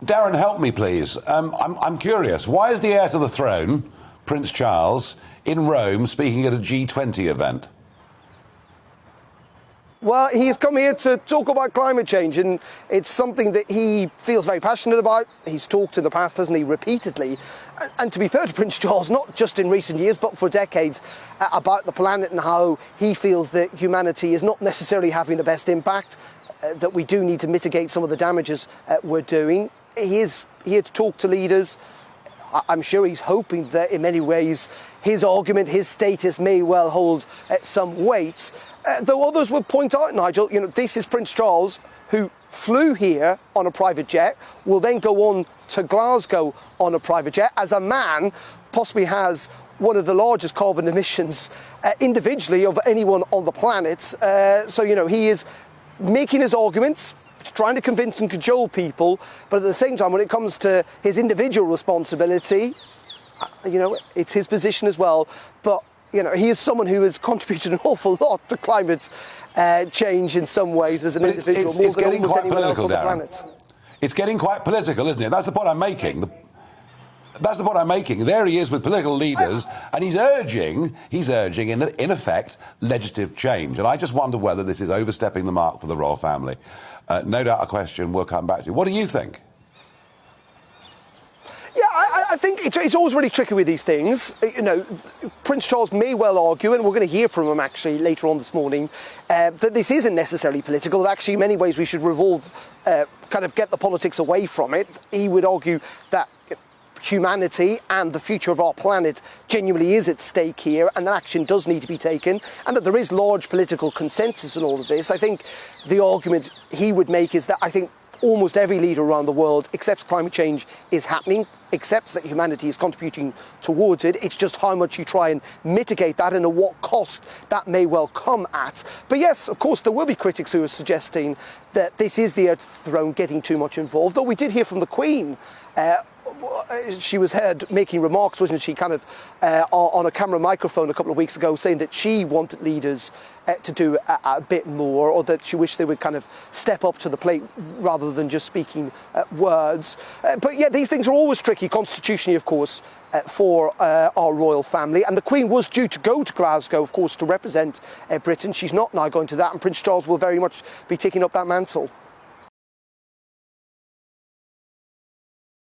Darren, help me, please. I'm curious. Why is the heir to the throne, Prince Charles, in Rome speaking at a G20 event? Well, he's come here to talk about climate change, and it's something that he feels very passionate about. He's talked in the past, hasn't he, repeatedly. And to be fair to Prince Charles, not just in recent years, but for decades, about the planet and how he feels that humanity is not necessarily having the best impact, that we do need to mitigate some of the damages we're doing. He is here to talk to leaders. I'm sure he's hoping that in many ways his argument, his status may well hold some weight. Though others would point out, Nigel, this is Prince Charles, who flew here on a private jet, will then go on to Glasgow on a private jet, as a man possibly has one of the largest carbon emissions individually of anyone on the planet. So, he is making his arguments, trying to convince and cajole people, but at the same time, when it comes to his individual responsibility, it's his position as well. But he is someone who has contributed an awful lot to climate change in some ways as an individual, more than almost anyone else on the planet. It's getting quite political, isn't it? That's the point I'm making. That's the point I'm making. There he is with political leaders, and he's urging, in effect, legislative change. And I just wonder whether this is overstepping the mark for the royal family. No doubt a question we'll come back to. What do you think? Yeah, I think it's always really tricky with these things. Prince Charles may well argue, and we're going to hear from him actually later on this morning, that this isn't necessarily political. Actually, in many ways, we should get the politics away from it. He would argue that humanity and the future of our planet genuinely is at stake here, and that action does need to be taken, and that there is large political consensus in all of this. I think the argument he would make is that I think almost every leader around the world accepts climate change is happening, accepts that humanity is contributing towards it. It's just how much you try and mitigate that and at what cost that may well come at. But yes, of course, there will be critics who are suggesting that this is the heir to the throne getting too much involved, though we did hear from the Queen. She was heard making remarks, wasn't she, on a camera microphone a couple of weeks ago, saying that she wanted leaders to do a bit more, or that she wished they would step up to the plate rather than just speaking words. But yeah, these things are always tricky, constitutionally, of course, for our royal family. And the Queen was due to go to Glasgow, of course, to represent Britain. She's not now going to that, and Prince Charles will very much be taking up that mantle.